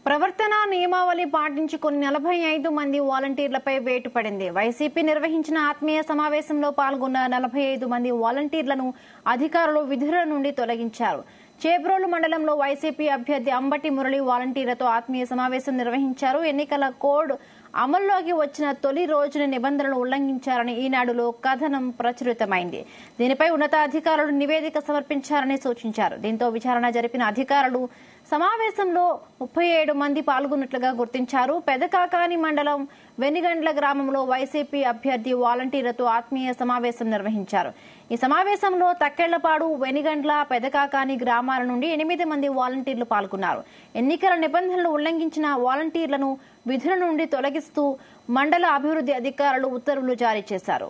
ప్రవర్తన నియమావళి పాటించుకుని 45 మంది వాలంటీర్లపై వేటు పడింది. వైసీపీ నిర్వహించిన ఆత్మీయ సమావేశంలో పాల్గొన్న 45 మంది వాలంటీర్లను అధికారులు విధుల నుండి తొలగించారు. చేబ్రోలు మండలంలో వైసీపీ అభ్యర్థి అంబటి మురళి వాలంటీర్లతో ఆత్మీయ సమావేశం నిర్వహించారు. ఎన్నికల కోడ్ అమల్లోకి వచ్చిన తొలి రోజున నిబంధనలు ఉల్లంఘించారని ఈనాడులో కథనం ప్రచురితమైంది. దీనిపై ఉన్నతాధికారులు నివేదిక సమర్పించారని సూచించారు. దీంతో విచారణ జరిపిన అధికారులు సమావేశంలో 37 మంది పాల్గొన్నట్లుగా గుర్తించారు. పెదకాకాని మండలం వెనిగండ్ల గ్రామంలో వైసీపీ అభ్యర్థి వాలంటీర్లతో ఆత్మీయ సమావేశం నిర్వహించారు. ఈ సమావేశంలో తక్కెళ్లపాడు, వెనిగండ్ల, పెదకాకాని గ్రామాల నుండి 8 మంది వాలంటీర్లు పాల్గొన్నారు. ఎన్నికల నిబంధనలు ఉల్లంఘించిన వాలంటీర్లను విధుల నుండి తొలగిస్తూ మండల అభివృద్ధి అధికారులు ఉత్తర్వులు జారీ చేశారు.